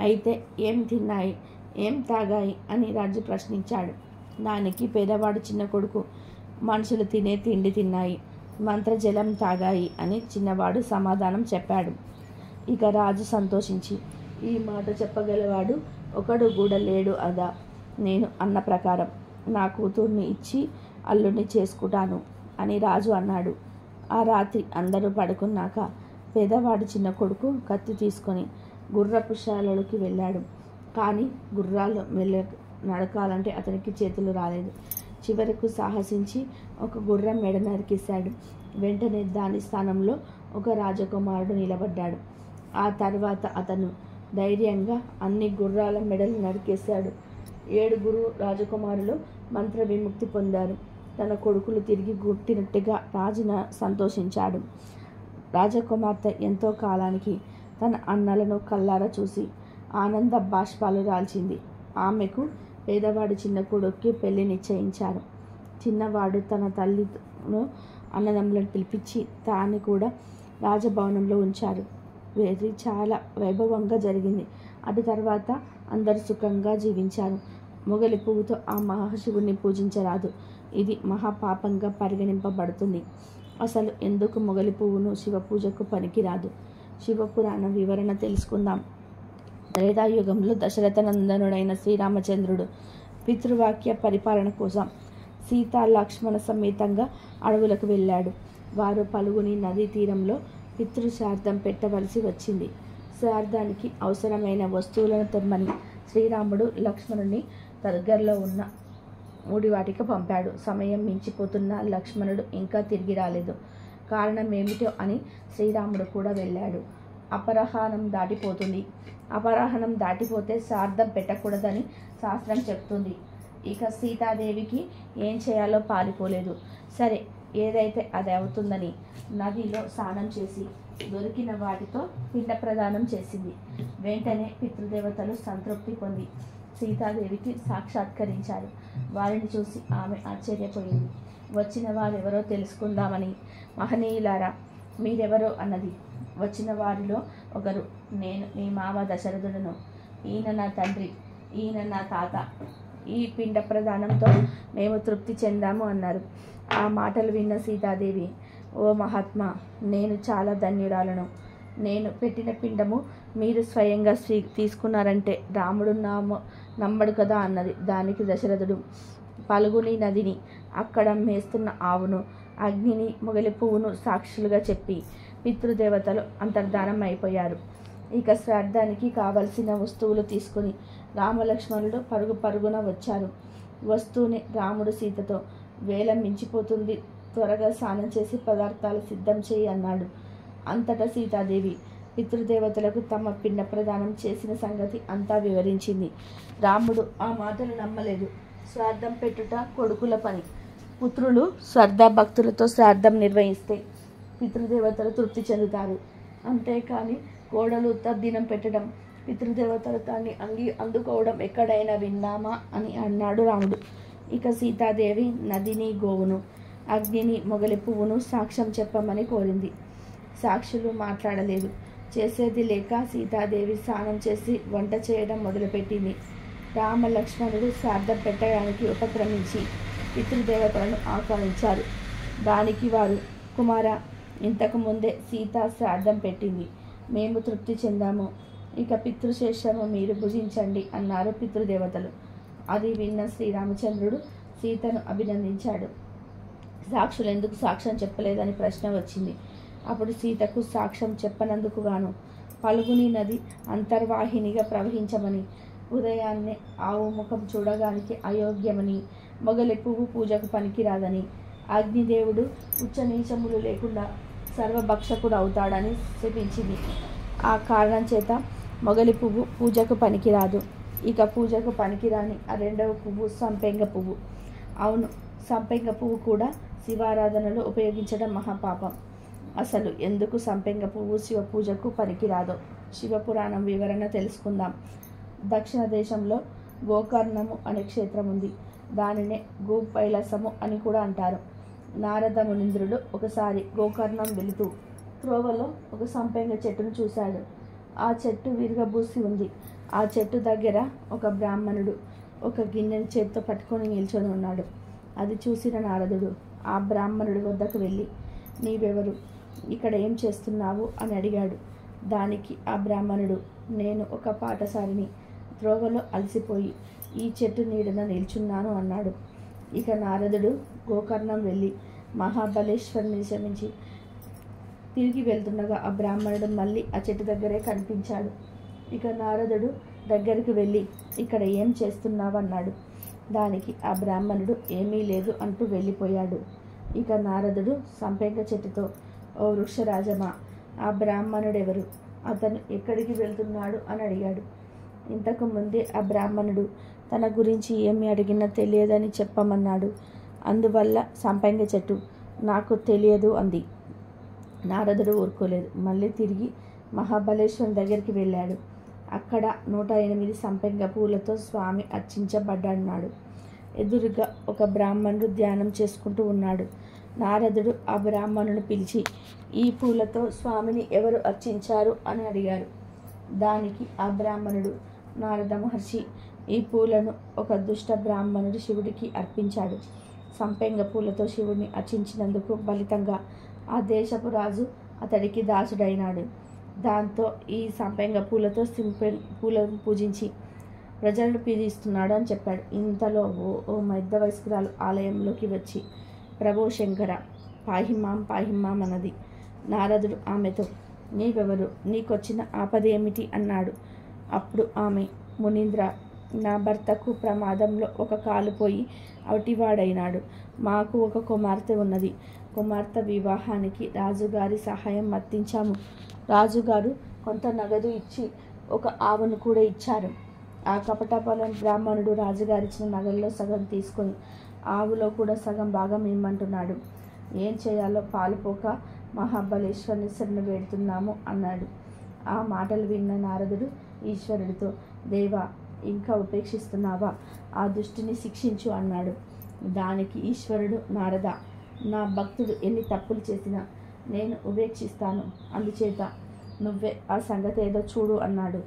అయితే ఏం తిన్నాయి, ఏం తాగాయి అని రాజు ప్రశ్నించాడు. దానికి పేదవాడి చిన్న కొడుకు, మనుషులు తినే తిండి తిన్నాయి, మంత్రజలం తాగాయి అని చిన్నవాడు సమాధానం చెప్పాడు. ఇక రాజు సంతోషించి, ఈ మాట చెప్పగలవాడు ఒకడు కూడా లేడు అదా. నేను అన్న ప్రకారం నా కూతుర్ని ఇచ్చి అల్లుని చేసుకుంటాను అని రాజు అన్నాడు. ఆ రాత్రి అందరూ పడుకున్నాక పేదవాడి చిన్న కొడుకు కత్తి తీసుకొని గుర్రపుశాలలోకి వెళ్ళాడు. కానీ గుర్రాలు నడకాలంటే అతనికి చేతులు రాలేదు. చివరకు సాహసించి ఒక గుర్రం మెడ నరికేశాడు. వెంటనే దాని స్థానంలో ఒక రాజకుమారుడు నిలబడ్డాడు. ఆ తర్వాత అతను ధైర్యంగా అన్ని గుర్రాల మెడలు నరికేశాడు. 7 రాజకుమారులు మంత్ర విముక్తి పొందారు. తన కొడుకులు తిరిగి గుట్టినట్టుగా రాజున సంతోషించాడు. రాజకుమార్తె ఎంతో కాలానికి తన అన్నలను కళ్ళారా చూసి ఆనంద బాష్పాలు రాల్చింది. ఆమెకు పేదవాడి చిన్న కొడుక్కి పెళ్లి నిశ్చయించారు. చిన్నవాడు తన తల్లిను అన్నదమ్ములను పిలిపించి తాను కూడా రాజభవనంలో ఉంచారు. వేది చాలా వైభవంగా జరిగింది. అటు తర్వాత అందరు సుఖంగా జీవించారు. మొగలి పువ్వుతో ఆ మహాశివుణ్ణి పూజించరాదు. ఇది మహాపాపంగా పరిగణింపబడుతుంది. అసలు ఎందుకు మొగలి పువ్వును శివ పూజకు పనికిరాదు? శివపురాణ వివరణ తెలుసుకుందాం. త్రేతాయుగంలో దశరథనందనుడైన శ్రీరామచంద్రుడు పితృవాక్య పరిపాలన కోసం సీతా లక్ష్మణ సమేతంగా అడవులకు వెళ్ళాడు. వారు పలుగుని నదీ తీరంలో పితృశ్రాద్ధం పెట్టవలసి వచ్చింది. శ్రాద్ధానికి అవసరమైన వస్తువులను తెమ్మని శ్రీరాముడు లక్ష్మణుని దగ్గరలో ఉన్న ఊడివాటికి పంపాడు. సమయం మించిపోతున్న లక్ష్మణుడు ఇంకా తిరిగి రాలేదు. కారణం ఏమిటో అని శ్రీరాముడు కూడా వెళ్ళాడు. అపరాహ్నం దాటిపోతుంది. అపరాహ్నం దాటిపోతే శ్రాద్ధం పెట్టకూడదని శాస్త్రం చెప్తుంది. ఇక సీతాదేవికి ఏం చేయాలో పారిపోలేదు. సరే ఏదైతే అది అవుతుందని నదిలో స్నానం చేసి దొరికిన వాటితో పిండ ప్రదానం చేసింది. వెంటనే పితృదేవతలు సంతృప్తి పొంది సీతాదేవికి సాక్షాత్కరించారు. వారిని చూసి ఆమె ఆశ్చర్యపోయింది. వచ్చిన వారెవరో తెలుసుకుందామని, మహనీయులారా మీరెవరో అన్నది. వచ్చిన వారిలో ఒకరు, నేను మీ మామ దశరథుడును. ఈయన నా తండ్రి, ఈయన నా తాత. ఈ పిండ ప్రదానంతో మేము తృప్తి చెందాము అన్నారు. ఆ మాటలు విన్న సీతాదేవి, ఓ మహాత్మా, నేను చాలా ధన్యురాలను. నేను పెట్టిన పిండము మీరు స్వయంగా తీసుకున్నారంటే రాముడు నమ్మడు కదా అన్నది. దానికి దశరథుడు, పలుగుని నదిని, అక్కడ మేస్తున్న ఆవును, అగ్నిని, మొగలి పువ్వును సాక్షులుగా చెప్పి పితృదేవతలు అంతర్ధానం అయిపోయారు. ఇక శ్రాద్ధానికి కావలసిన వస్తువులు తీసుకుని రామలక్ష్మణుడు పరుగున వచ్చారు. వస్తూనే రాముడు సీతతో, వేలం మించిపోతుంది, త్వరగా స్నానం చేసి పదార్థాలు సిద్ధం చేయి అన్నాడు. అంతటా సీతాదేవి పితృదేవతలకు తమ పిండ ప్రదానం చేసిన సంగతి అంతా వివరించింది. రాముడు ఆ మాటలు నమ్మలేదు. శ్రాద్ధం పెట్టుట కొడుకుల పని. పుత్రులు శ్రద్ధాభక్తులతో శ్రాద్ధం నిర్వహిస్తే పితృదేవతలు తృప్తి చెందుతారు. అంతేకాని కోడలు తద్దినం పెట్టడం, పితృదేవతలు దాన్ని అందుకోవడం ఎక్కడైనా విన్నామా అని అన్నాడు రాముడు. ఇక సీతాదేవి నదిని, గోవును, అగ్నిని, మొగలి పువ్వును సాక్ష్యం చెప్పమని కోరింది. సాక్షులు మాట్లాడలేదు. చేసేది లేక సీతాదేవి స్నానం చేసి వంట చేయడం మొదలుపెట్టింది. రామ లక్ష్మణుడు శ్రాద్ధం పెట్టడానికి ఉపక్రమించి పితృదేవతలను ఆహ్వానించారు. దానికి వారు, కుమారా, ఇంతకు ముందే సీత శ్రాద్ధం పెట్టింది, మేము తృప్తి చెందాము. ఇక పితృశేషము మీరు భుజించండి అన్నారు పితృదేవతలు. అది విన్న శ్రీరామచంద్రుడు సీతను అభినందించాడు. సాక్షులు ఎందుకు సాక్ష్యం చెప్పలేదని ప్రశ్న వచ్చింది. అప్పుడు సీతకు సాక్ష్యం చెప్పనందుకు గాను పలుగుని నది అంతర్వాహినిగా ప్రవహించమని, ఉదయాన్నే ఆవు ముఖం చూడడానికి అయోగ్యమని, మొగలి పువ్వు పూజకు పనికిరాదని, అగ్నిదేవుడు ఉచ్చనీచములు లేకుండా సర్వభక్షకుడు అవుతాడని శపించింది. ఆ కారణం చేత మొగలి పువ్వు పూజకు పనికిరాదు. ఇక పూజకు పనికిరాని ఆ రెండవ పువ్వు సంపెంగ పువ్వు. అవును, సంపెంగ పువ్వు కూడా శివారాధనలో ఉపయోగించడం మహాపాపం. అసలు ఎందుకు సంపెంగ పువ్వు శివ పూజకు పనికిరాదో శివపురాణం వివరణ తెలుసుకుందాం. దక్షిణ దేశంలో గోకర్ణము అనే క్షేత్రం ఉంది. దానినే గోపైలాసము అని కూడా అంటారు. నారద మునీంద్రుడు ఒకసారి గోకర్ణం వెళుతూ త్రోవలో ఒక సంపెంగ చెట్టును చూశాడు. ఆ చెట్టు విరగబూసి ఉంది. ఆ చెట్టు దగ్గర ఒక బ్రాహ్మణుడు ఒక గిన్నెను చేత్తో పట్టుకొని నిల్చొని ఉన్నాడు. అది చూసిన నారదుడు ఆ బ్రాహ్మణుడి వద్దకు వెళ్ళి, నీవెవరు, ఇక్కడ ఏం చేస్తున్నావు అని అడిగాడు. దానికి ఆ బ్రాహ్మణుడు, నేను ఒక పాఠశాలిని, త్రోవలో అలసిపోయి ఈ చెట్టు నీడన నిల్చున్నాను అన్నాడు. ఇక నారదుడు గోకర్ణం వెళ్ళి మహాబలేశ్వరుని శమించి తిరిగి వెళ్తుండగా ఆ బ్రాహ్మణుడు మళ్ళీ ఆ చెట్టు దగ్గరే కనిపించాడు. ఇక నారదుడు దగ్గరికి వెళ్ళి, ఇక్కడ ఏం చేస్తున్నావు అన్నాడు. దానికి ఆ బ్రాహ్మణుడు ఏమీ లేదు అంటూ వెళ్ళిపోయాడు. ఇక నారదుడు సంపెంగ చెట్టుతో, ఓ వృక్షరాజమా, ఆ బ్రాహ్మణుడెవరు, అతను ఎక్కడికి వెళ్తున్నాడు అని అడిగాడు. ఇంతకు ముందే ఆ బ్రాహ్మణుడు తన గురించి ఏమి అడిగినా తెలియదని చెప్పమన్నాడు. అందువల్ల సంపెంగ చెట్టు నాకు తెలియదు అంది. నారదుడు ఊరుకోలేదు. మళ్ళీ తిరిగి మహాబలేశ్వరుని దగ్గరికి వెళ్ళాడు. అక్కడ 108 సంపెంగ పూలతో స్వామి అర్చించబడ్డాడు. ఎదురుగా ఒక బ్రాహ్మణుడు ధ్యానం చేసుకుంటూ ఉన్నాడు. నారదుడు ఆ బ్రాహ్మణుని పిలిచి ఈ పూలతో స్వామిని ఎవరు అర్చించారు అని అడిగారు. దానికి ఆ బ్రాహ్మణుడు, నారద మహర్షి, ఈ పూలను ఒక దుష్ట బ్రాహ్మణుడు శివుడికి అర్పించాడు. సంపెంగ పూలతో శివుడిని అర్చించినందుకు ఫలితంగా ఆ దేశపు రాజు అతడికి దాసుడైనాడు. దాంతో ఈ సంపెంగ పూలతో పూలను పూజించి ప్రజలను పీడిస్తున్నాడు అని చెప్పాడు. ఇంతలో ఓ మధ్య వయస్కురాలు ఆలయంలోకి వచ్చి ప్రభో శంకర, పాహిమాం అన్నది. నారదుడు ఆమెతో నీవెవరు, నీకొచ్చిన ఆపద ఏమిటి అన్నాడు. అప్పుడు ఆమె, మునీంద్ర, నా భర్తకు ప్రమాదంలో ఒక కాలు పోయి అవటివాడైనాడు. మాకు ఒక కుమార్తె ఉన్నది. కుమార్తె వివాహానికి రాజుగారి సహాయం మర్తించాము. రాజుగారు కొంత నగదు ఇచ్చి ఒక ఆవును కూడా ఇచ్చారు. ఆ కపటపాలెం బ్రాహ్మణుడు రాజుగారిచ్చిన నగల్లో సగం తీసుకొని ఆవులో కూడా సగం భాగం ఇమ్మంటున్నాడు. ఏం చేయాలో పాలుపోక మహాబలేశ్వరుని శరణు వేడుతున్నాము అన్నాడు. ఆ మాటలు విన్న నారదుడు ఈశ్వరుడితో, దేవా, ఇంకా ఉపేక్షిస్తున్నావా? ఆ దుష్టిని శిక్షించు అన్నాడు. దానికి ఈశ్వరుడు, నారద, నా భక్తుడు ఎన్ని తప్పులు చేసినా నేను ఉపేక్షిస్తాను. అందుచేత నువ్వే ఆ సంగతి ఏదో చూడు అన్నాడు.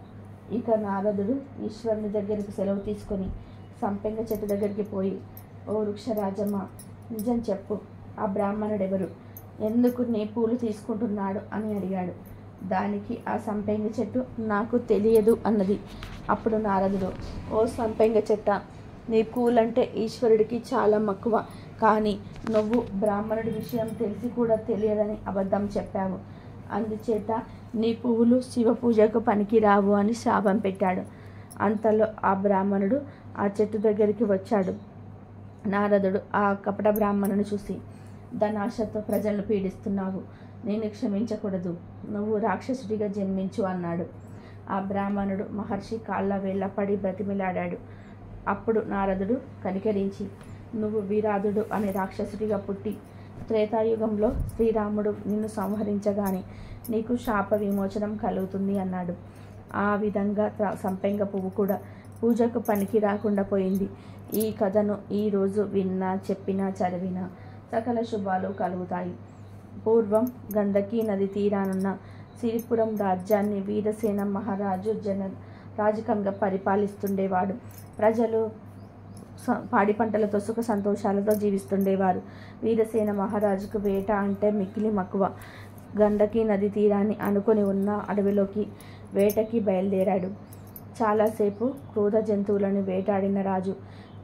ఇక నారదుడు ఈశ్వరుని దగ్గరికి సెలవు తీసుకొని సంపెంగ చెట్టు దగ్గరికి పోయి, ఓ వృక్షరాజమ్మ, నిజం చెప్పు, ఆ బ్రాహ్మణుడెవరు, ఎందుకు నీ పూలు తీసుకుంటున్నాడు అని అడిగాడు. దానికి ఆ సంపెంగ చెట్టు నాకు తెలియదు అన్నది. అప్పుడు నారదుడు, ఓ సంపెంగ చెట్ట, నీ పూలంటే ఈశ్వరుడికి చాలా మక్కువ, కానీ నువ్వు బ్రాహ్మణుడి విషయం తెలిసి కూడా తెలియదని అబద్ధం చెప్పావు. అందుచేత నీ పువ్వులు శివ పూజకు పనికిరావు అని శాపం పెట్టాడు. అంతలో ఆ బ్రాహ్మణుడు ఆ చెట్టు దగ్గరికి వచ్చాడు. నారదుడు ఆ కపట బ్రాహ్మణుని చూసి, ధనాశతో ప్రజలను పీడిస్తున్నావు, నేను క్షమించకూడదు, నువ్వు రాక్షసుడిగా జన్మించు అన్నాడు. ఆ బ్రాహ్మణుడు మహర్షి కాళ్ళ వేళ్ళ పడి బ్రతిమిలాడాడు. అప్పుడు నారదుడు కనికరించి, నువ్వు వీరాధుడు అనే రాక్షసుడిగా పుట్టి త్రేతాయుగంలో శ్రీరాముడు నిన్ను సంహరించగానే నీకు శాప విమోచనం కలుగుతుంది అన్నాడు. ఆ విధంగా సంపెంగ పువ్వు కూడా పూజకు పనికి రాకుండా పోయింది. ఈ కథను ఈరోజు విన్నా, చెప్పినా, చదివినా సకల శుభాలు కలుగుతాయి. పూర్వం గండకీ నది తీరానున్న సిరిపురం రాజ్యాన్ని వీరసేన మహారాజు రాజకంగా పరిపాలిస్తుండేవాడు. ప్రజలు పాడి పంటలతో సుఖ సంతోషాలతో జీవిస్తుండేవారు. వీరసేన మహారాజుకు వేట అంటే మిక్కిలి మక్కువ. గండకీ నది తీరాన్ని అనుకొని ఉన్న అడవిలోకి వేటకి బయలుదేరాడు. చాలాసేపు క్రూర జంతువులను వేటాడిన రాజు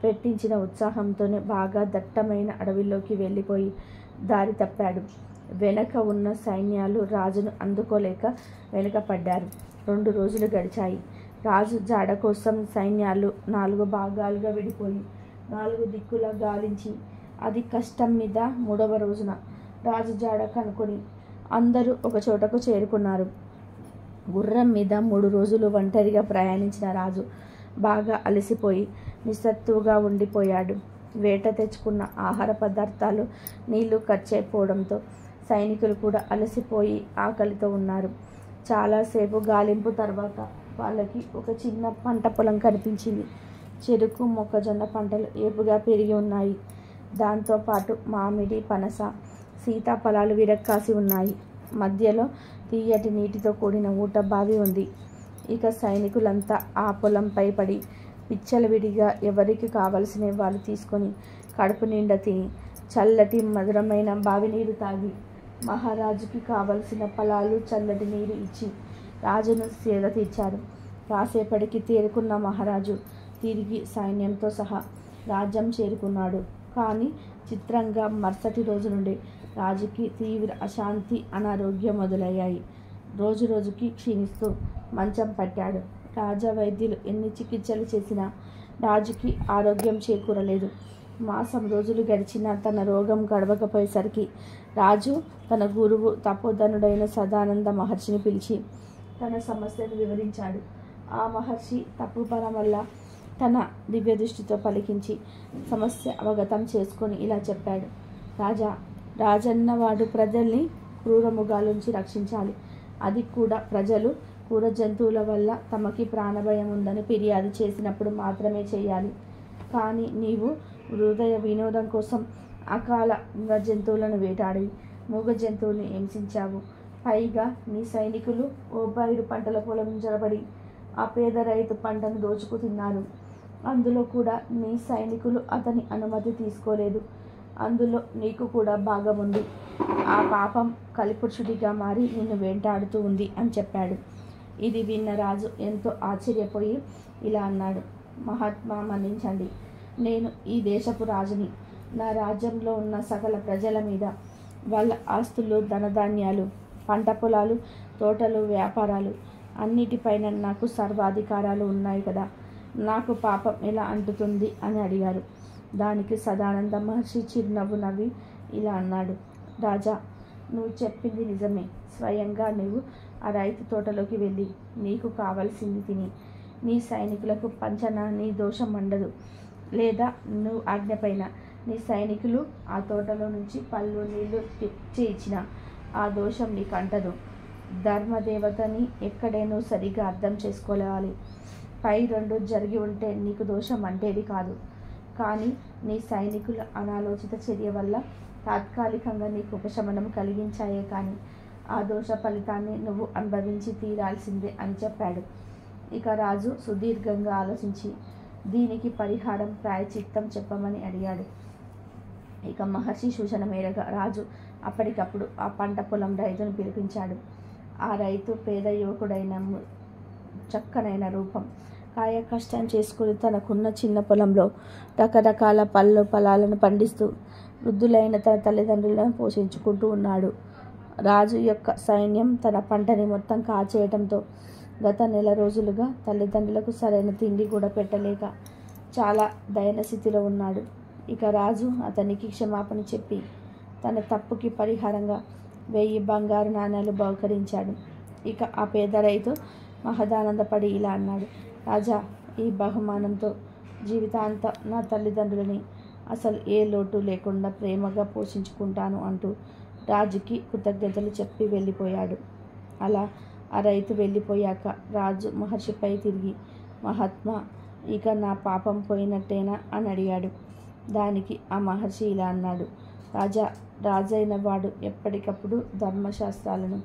పెట్టించిన ఉత్సాహంతోనే బాగా దట్టమైన అడవిలోకి వెళ్ళిపోయి దారి తప్పాడు. వెనక ఉన్న సైన్యాలు రాజును అందుకోలేక వెనుకపడ్డారు. 2 రోజులు గడిచాయి. రాజు జాడ కోసం సైన్యాలు 4 భాగాలుగా విడిపోయి 4 దిక్కులా గాలించి అది కష్టం మీద 3వ రోజున రాజు జాడ కనుకొని అందరూ ఒక చోటకు చేరుకున్నారు. గుర్రం మీద 3 రోజులు ఒంటరిగా ప్రయాణించిన రాజు బాగా అలసిపోయి నిస్సత్తువుగా ఉండిపోయాడు. వేట తెచ్చుకున్న ఆహార పదార్థాలు నీళ్లు ఖర్చయిపోవడంతో సైనికులు కూడా అలసిపోయి ఆకలితో ఉన్నారు. చాలాసేపు గాలింపు తర్వాత వాళ్ళకి ఒక చిన్న పంట పొలం కనిపించింది. చెరుకు, మొక్కజొన్న పంటలు ఏపుగా పెరిగి ఉన్నాయి. దాంతోపాటు మామిడి, పనస, సీతాఫలాలు విరక్కాసి ఉన్నాయి. మధ్యలో తీయటి నీటితో కూడిన ఊట బావి ఉంది. ఇక సైనికులంతా ఆ పొలంపై పడి విచ్చలవిడిగా ఎవరికి కావలసిన వాళ్ళు తీసుకొని కడుపు నిండా తిని చల్లటి మధురమైన బావి నీరు తాగి మహారాజుకి కావలసిన ఫలాలు, చల్లటి నీరు ఇచ్చి రాజును సేద తీర్చారు. కాసేపటికి తేరుకున్న మహారాజు తిరిగి సైన్యంతో సహా రాజ్యం చేరుకున్నాడు. కానీ చిత్రంగా మరుసటి రోజు నుండి రాజుకి తీవ్ర అశాంతి, అనారోగ్యం మొదలయ్యాయి. రోజు రోజుకి క్షీణిస్తూ మంచం పట్టాడు. రాజా వైద్యులు ఎన్ని చికిత్సలు చేసినా రాజుకి ఆరోగ్యం చేకూరలేదు. మాసం రోజులు గడిచినా తన రోగం గడవకపోయేసరికి రాజు తన గురువు తపోధనుడైన సదానంద మహర్షిని పిలిచి తన సమస్యను వివరించాడు. ఆ మహర్షి తప్పు పరం వల్ల తన దివ్య దృష్టితో పలికించి సమస్య అవగతం చేసుకొని ఇలా చెప్పాడు. రాజా, రాజన్నవాడు ప్రజల్ని క్రూరముగాల నుంచి రక్షించాలి. అది కూడా ప్రజలు క్రూర జంతువుల వల్ల తమకి ప్రాణభయం ఉందని ఫిర్యాదు చేసినప్పుడు మాత్రమే చేయాలి. కానీ నీవు హృదయ వినోదం కోసం అకాలంగా జంతువులను వేటాడి మూగ జంతువుల్ని హింసించావు. పైగా నీ సైనికులు ఓ బైరు పంటల పొలం జరబడి ఆ పేద రైతు పంటను దోచుకు తిన్నారు. అందులో కూడా నీ సైనికులు అతని అనుమతి తీసుకోలేదు. అందులో నీకు కూడా భాగం ఉంది. ఆ పాపం కలిపురుషుడిగా మారి నిన్ను వెంటాడుతూ ఉంది అని చెప్పాడు. ఇది విన్న రాజు ఎంతో ఆశ్చర్యపోయి ఇలా అన్నాడు. మహాత్మా, మన్నించండి. నేను ఈ దేశపు రాజుని. నా రాజ్యంలో ఉన్న సకల ప్రజల మీద, వాళ్ళ ఆస్తులు, ధనధాన్యాలు, పంట పొలాలు, తోటలు, వ్యాపారాలు అన్నిటిపైన నాకు సర్వాధికారాలు ఉన్నాయి కదా. నాకు పాపం ఎలా అంటుతుంది అని అడిగారు. దానికి సదానంద మహర్షి చిరునవ్వు నవ్వి ఇలా అన్నాడు. రాజా, నువ్వు చెప్పింది నిజమే. స్వయంగా నువ్వు ఆ రైతు తోటలోకి వెళ్ళి నీకు కావలసింది తిని నీ సైనికులకు పంచనా నీ దోషం ఉండదు. లేదా నువ్వు ఆజ్ఞపైన నీ సైనికులు ఆ తోటలో నుంచి పళ్ళు నీళ్లు చేయించిన ఆ దోషం నీకు అంటదు. ధర్మదేవతని ఎక్కడే నువ్వు సరిగా అర్థం చేసుకోవాలి. పై రెండు జరిగి ఉంటే నీకు దోషం అంటేది కాదు. కానీ నీ సైనికుల అనాలోచిత చర్య వల్ల తాత్కాలికంగా నీకు ఉపశమనం కలిగించాయే కానీ ఆ దోష ఫలితాన్ని నువ్వు అనుభవించి తీరాల్సిందే అని చెప్పాడు. ఇక రాజు సుదీర్ఘంగా ఆలోచించి దీనికి పరిహారం ప్రాయచిత్తం చెప్పమని అడిగాడు. ఇక మహర్షి సూచన మేరగా రాజు అప్పటికప్పుడు ఆ పంట పొలం రైతును పిలిపించాడు. ఆ రైతు పేద యువకుడైన చక్కనైన రూపం, కాయ కష్టం చేసుకుని తనకున్న చిన్న పొలంలో రకరకాల పళ్ళు ఫలాలను పండిస్తూ వృద్ధులైన తన తల్లిదండ్రులను పోషించుకుంటూ ఉన్నాడు. రాజు యొక్క సైన్యం తన పంటని మొత్తం కాచేయడంతో గత నెల రోజులుగా తల్లిదండ్రులకు సరైన తిండి కూడా పెట్టలేక చాలా దయనస్థితిలో ఉన్నాడు. ఇక రాజు అతనికి క్షమాపణ చెప్పి తన తప్పుకి పరిహారంగా 1000 బంగారు నాణేలు బహుకరించాడు. ఇక ఆ పేద రైతు మహదానందపడి ఇలా అన్నాడు. రాజా, ఈ బహుమానంతో జీవితాంతం నా తల్లిదండ్రులని అసలు ఏ లోటు లేకుండా ప్రేమగా పోషించుకుంటాను అంటూ రాజుకి కృతజ్ఞతలు చెప్పి వెళ్ళిపోయాడు. అలా ఆ రైతు వెళ్ళిపోయాక రాజు మహర్షిపై తిరిగి, మహాత్మా, ఇక నా పాపం పోయినట్టేనా అని అడిగాడు. దానికి ఆ మహర్షి ఇలా అన్నాడు. రాజా, రాజైన వాడు ఎప్పటికప్పుడు ధర్మశాస్త్రాలను,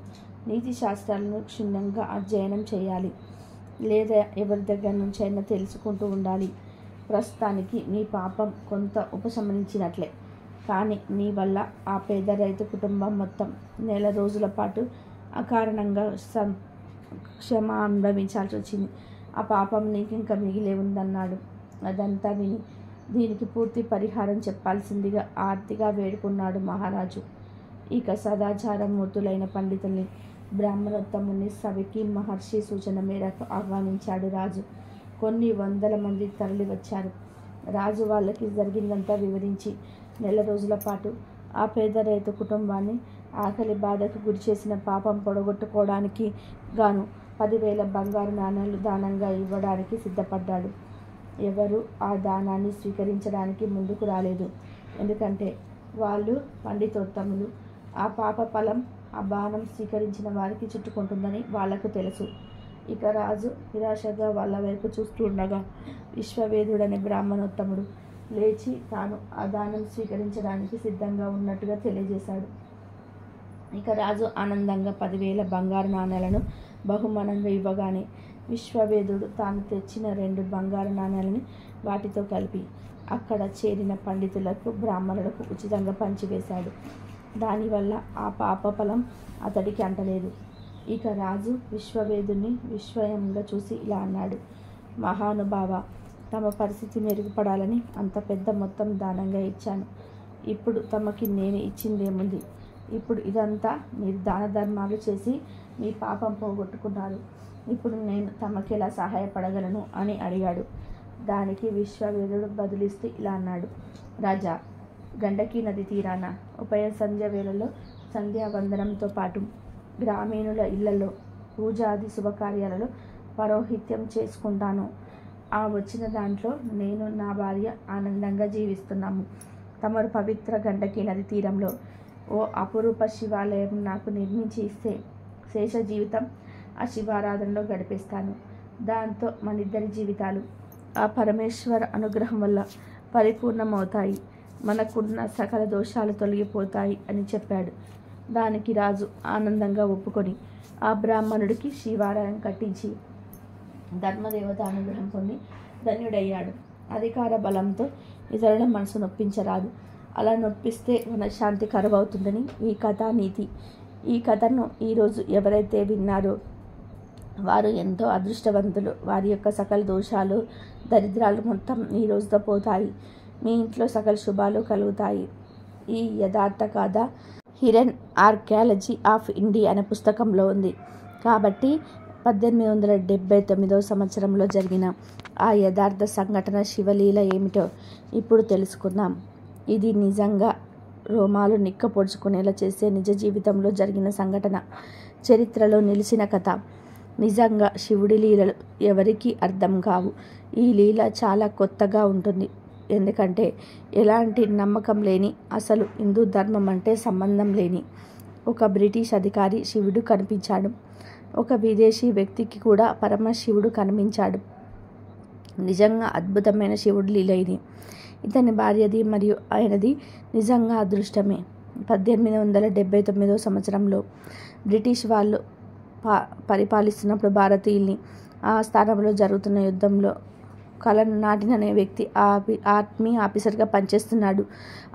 నీతి శాస్త్రాలను క్షుణ్ణంగా అధ్యయనం చేయాలి. లేదా ఎవరి దగ్గర నుంచి అయినా తెలుసుకుంటూ ఉండాలి. ప్రస్తుతానికి నీ పాపం కొంత ఉపశమనించినట్లే. కానీ నీ వల్ల ఆ పేద రైతు కుటుంబం మొత్తం నెల రోజుల పాటు అకారణంగా క్షమ అనుభవించాల్సి వచ్చింది. ఆ పాపం నీకు ఇంకా మిగిలే ఉందన్నాడు. అదంతా విని దీనికి పూర్తి పరిహారం చెప్పాల్సిందిగా ఆర్తిగా వేడుకున్నాడు మహారాజు. ఇక సదాచారమూర్తులైన పండితుల్ని, బ్రాహ్మణోత్తముని సభకి మహర్షి సూచన మేరకు ఆహ్వానించాడు రాజు. కొన్ని వందల మంది తరలి వచ్చారు. రాజు వాళ్ళకి జరిగిందంతా వివరించి నెల రోజుల పాటు ఆ పేద రైతు కుటుంబాన్ని ఆకలి బాధకు గురి చేసిన పాపం పొడగొట్టుకోవడానికి గాను 10,000 బంగారు నాణేలు దానంగా ఇవ్వడానికి సిద్ధపడ్డాడు. ఎవరు ఆ దానాన్ని స్వీకరించడానికి ముందుకు రాలేదు. ఎందుకంటే వాళ్ళు పండితోత్తములు. ఆ పాప ఫలం ఆ బాణం స్వీకరించిన వారికి చుట్టుకుంటుందని వాళ్లకు తెలుసు. ఇక రాజు నిరాశగా వాళ్ళ వైపు చూస్తూ ఉండగా విశ్వవేదుడనే బ్రాహ్మణోత్తముడు లేచి తాను ఆ దానం స్వీకరించడానికి సిద్ధంగా ఉన్నట్టుగా తెలియజేశాడు. ఇక రాజు ఆనందంగా 10,000 బంగారు నాణేలను బహుమానంగా ఇవ్వగానే విశ్వవేదుడు తాను తెచ్చిన 2 బంగారు నాణేలని వాటితో కలిపి అక్కడ చేరిన పండితులకు, బ్రాహ్మణులకు ఉచితంగా పంచివేశాడు. దానివల్ల ఆ పాప ఫలం అతడికి అంటలేదు. ఇక రాజు విశ్వవేదుని విస్మయంగా చూసి ఇలా అన్నాడు. మహానుభావ, తమ పరిస్థితి మెరుగుపడాలని అంత పెద్ద మొత్తం దానంగా ఇచ్చాను. ఇప్పుడు తమకి నేను ఇచ్చిందేముంది? ఇప్పుడు ఇదంతా మీరు దాన ధర్మాలు చేసి మీ పాపం పోగొట్టుకున్నారు. ఇప్పుడు నేను తమకెలా సహాయపడగలను అని అడిగాడు. దానికి విశ్వవేదుడు బదులిస్తూ ఇలా అన్నాడు. రాజా, గండకీ నది తీరాన ఉభయ సంధ్య వేళలో సంధ్యావందనంతో పాటు గ్రామీణుల ఇళ్లలో పూజాది శుభకార్యాలలో పౌరోహిత్యం చేసుకుంటాను. ఆ వచ్చిన దాంట్లో నేను నా భార్య ఆనందంగా జీవిస్తున్నాము. తమరు పవిత్ర గండకి నది తీరంలో ఓ అపురూప శివాలయం నాకు నిర్మించి ఇస్తే శేష జీవితం ఆ శివారాధనలో గడిపేస్తాను. దాంతో మనిద్దరి జీవితాలు ఆ పరమేశ్వర అనుగ్రహం వల్ల పరిపూర్ణమవుతాయి. మనకున్న సకల దోషాలు తొలగిపోతాయి అని చెప్పాడు. దానికి రాజు ఆనందంగా ఒప్పుకొని ఆ బ్రాహ్మణుడికి శివాలయం కట్టించి ధర్మదేవత అనుగ్రహం పొంది ధన్యుడయ్యాడు. అధికార బలంతో ఇతరుల మనసు నొప్పించరాదు. అలా నొప్పిస్తే మనశ్శాంతి కరువవుతుందని ఈ కథానీతి. ఈ కథను ఈరోజు ఎవరైతే విన్నారో వారు ఎంతో అదృష్టవంతులు. వారి యొక్క సకల దోషాలు దరిద్రాలు మొత్తం ఈ రోజుతో పోతాయి. మీ ఇంట్లో సకల శుభాలు కలుగుతాయి. ఈ యథార్థ కథ హిడెన్ ఆర్కియాలజీ ఆఫ్ ఇండియా అనే పుస్తకంలో ఉంది. కాబట్టి 1879 సంవత్సరంలో జరిగిన ఆ యథార్థ సంఘటన శివలీల ఏమిటో ఇప్పుడు తెలుసుకుందాం. ఇది నిజంగా రోమాలు నిక్కపొడుచుకునేలా చేసే నిజ జీవితంలో జరిగిన సంఘటన, చరిత్రలో నిలిచిన కథ. నిజంగా శివుడి లీలలు ఎవరికీ అర్థం కావు. ఈ లీల చాలా కొత్తగా ఉంటుంది. ఎందుకంటే ఎలాంటి నమ్మకం లేని, అసలు హిందూ ధర్మం అంటే సంబంధం లేని ఒక బ్రిటిష్ అధికారి శివుడు కనిపించాడు. ఒక విదేశీ వ్యక్తికి కూడా పరమశివుడు కనిపించాడు. నిజంగా అద్భుతమైన శివుడి లీల ఇది. ఇతని భార్యది మరియు ఆయనది నిజంగా అదృష్టమే. 1879 సంవత్సరంలో బ్రిటిష్ వాళ్ళు పరిపాలిస్తున్నప్పుడు భారతీయుల్ని ఆ స్థానంలో జరుగుతున్న యుద్ధంలో కలన్ నాటిన్ అనే వ్యక్తి ఆర్మీ ఆఫీసర్గా పనిచేస్తున్నాడు.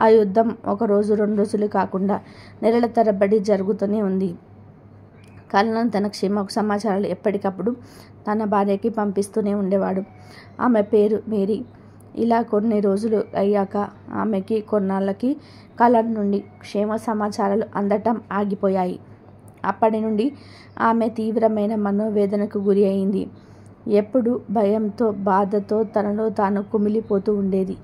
ఆ యుద్ధం ఒక రోజు 2 రోజులు కాకుండా నెలల తరబడి జరుగుతూనే ఉంది. కల్నల్ తన క్షేమ సమాచారాలు ఎప్పటికప్పుడు తన భార్యకి పంపిస్తూనే ఉండేవాడు. ఆమె పేరు మేరీ. ఇలా కొన్ని రోజులు అయ్యాక ఆమెకి కొన్నాళ్ళకి కలన్ నుండి క్షేమ సమాచారాలు అందటం ఆగిపోయాయి. అప్పటి నుండి ఆమె తీవ్రమైన మనోవేదనకు గురి అయింది. ఎప్పుడు భయంతో, బాధతో తనలో తాను కుమిలిపోతూ ఉండేది.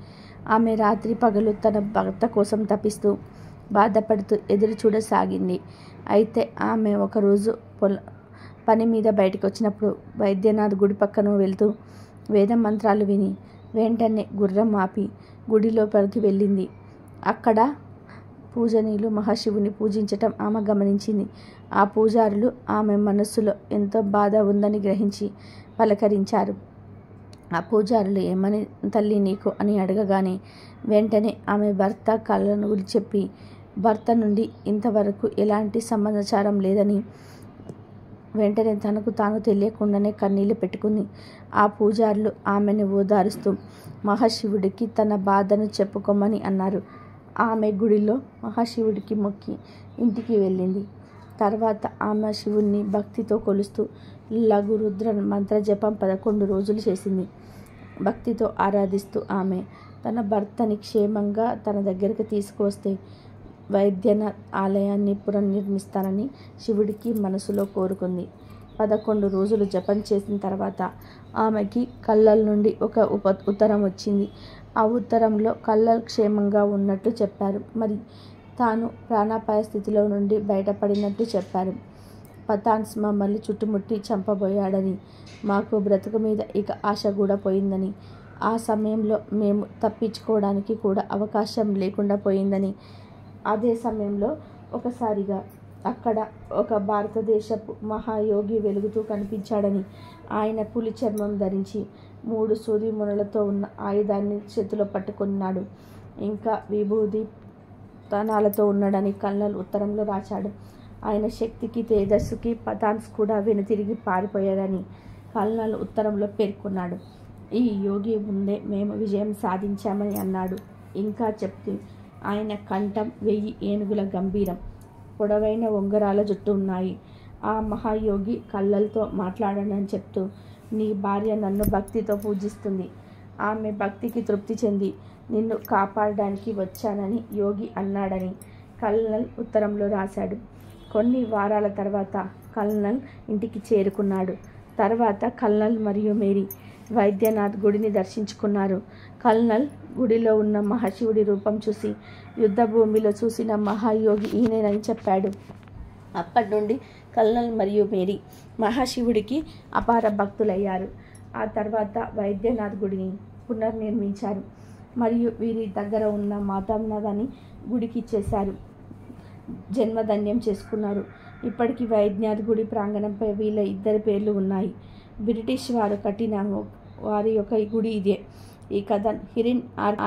ఆమె రాత్రి పగలు తన భర్త కోసం తపిస్తూ, బాధపడుతూ ఎదురు చూడసాగింది. అయితే ఆమె ఒకరోజు పని మీద బయటకు వచ్చినప్పుడు వైద్యనాథ్ గుడి పక్కన వెళ్తూ వేద మంత్రాలు విని వెంటనే గుర్రం ఆపి గుడి లోపలికి వెళ్ళింది. అక్కడ పూజనీయులు మహాశివుని పూజించటం ఆమె గమనించింది. ఆ పూజారులు ఆమె మనస్సులో ఎంతో బాధ ఉందని గ్రహించి పలకరించారు. ఆ పూజారులు ఏమని తల్లి నీకు అని అడగగానే వెంటనే ఆమె భర్త కళ్ళను గురించి చెప్పి భర్త నుండి ఇంతవరకు ఎలాంటి సమాచారం లేదని వెంటనే తనకు తాను తెలియకుండానే కన్నీళ్లు పెట్టుకుంది. ఆ పూజారులు ఆమెను ఓదారుస్తూ మహాశివుడికి తన బాధను చెప్పుకోమని అన్నారు. ఆమె గుడిలో మహాశివుడికి మొక్కి ఇంటికి వెళ్ళింది. తర్వాత ఆమె శివుణ్ణి భక్తితో కొలుస్తూ లఘు రుద్ర మంత్ర జపం 11 రోజులు చేసింది. భక్తితో ఆరాధిస్తూ ఆమె తన భర్తని క్షేమంగా తన దగ్గరికి తీసుకువస్తే వైద్యనాథ్ ఆలయాన్ని పునర్నిర్మిస్తానని శివుడికి మనసులో కోరుకుంది. 11 రోజులు జపం చేసిన తర్వాత ఆమెకి కల్లల్ నుండి ఒక ఉత్తరం వచ్చింది. ఆ ఉత్తరంలో కల్లల్ క్షేమంగా ఉన్నట్టు చెప్పారు. మరి తాను ప్రాణాపాయ స్థితిలో నుండి బయటపడినట్టు చెప్పారు. పఠాన్స్ మమ్మల్ని చుట్టుముట్టి చంపబోయాడని, మాకు బ్రతుకు మీద ఇక ఆశ కూడా పోయిందని, ఆ సమయంలో మేము తప్పించుకోవడానికి కూడా అవకాశం లేకుండా పోయిందని, అదే సమయంలో ఒకసారిగా అక్కడ ఒక భారతదేశపు మహాయోగి వెలుగుతూ కనిపించాడని, ఆయన పులి చర్మం ధరించి 3 సూది మునలతో ఉన్న ఆయుధాన్ని చేతిలో పట్టుకున్నాడు, ఇంకా విభూది తనాలతో ఉన్నాడని కల్నల్ ఉత్తరంలో రాశాడు. ఆయన శక్తికి తేజస్సుకి పఠాన్స్ కూడా వెనుతిరిగి పారిపోయారని కల్నల్ ఉత్తరంలో పేర్కొన్నాడు. ఈ యోగి ముందే మేము విజయం సాధించామని అన్నాడు. ఇంకా చెప్తూ ఆయన కంఠం 1000 ఏనుగుల గంభీరం, పొడవైన ఉంగరాల జుట్టు ఉన్నాయి. ఆ మహాయోగి కళ్ళల్తో మాట్లాడనని చెప్తూ నీ భార్య నన్ను భక్తితో పూజిస్తుంది. ఆమె భక్తికి తృప్తి చెంది నిన్ను కాపాడడానికి వచ్చానని యోగి అన్నాడని కల్నల్ ఉత్తరంలో రాశాడు. కొన్ని వారాల తర్వాత కల్నల్ ఇంటికి చేరుకున్నాడు. తర్వాత కల్నల్ మరియు మేరీ వైద్యనాథ్ గుడిని దర్శించుకున్నారు. కల్నల్ గుడిలో ఉన్న మహాశివుడి రూపం చూసి యుద్ధ భూమిలో చూసిన మహాయోగి ఈయనేనని చెప్పాడు. అప్పటి నుండి కల్నల్ మరియు మేరీ మహాశివుడికి అపార భక్తులయ్యారు. ఆ తర్వాత వైద్యనాథ్ గుడిని పునర్నిర్మించారు మరియు వీరి దగ్గర ఉన్న మాతామ్నాథాన్ని గుడికి ఇచ్చేశారు. జన్మధన్యం చేసుకున్నారు. ఇప్పటికీ వైద్యనాథ్ గుడి ప్రాంగణంపై వీళ్ళ ఇద్దరి పేర్లు ఉన్నాయి. బ్రిటిష్ వారు కట్టిన వారి యొక్క గుడి ఇదే. ఈ కథ హిరిన్ ఆర్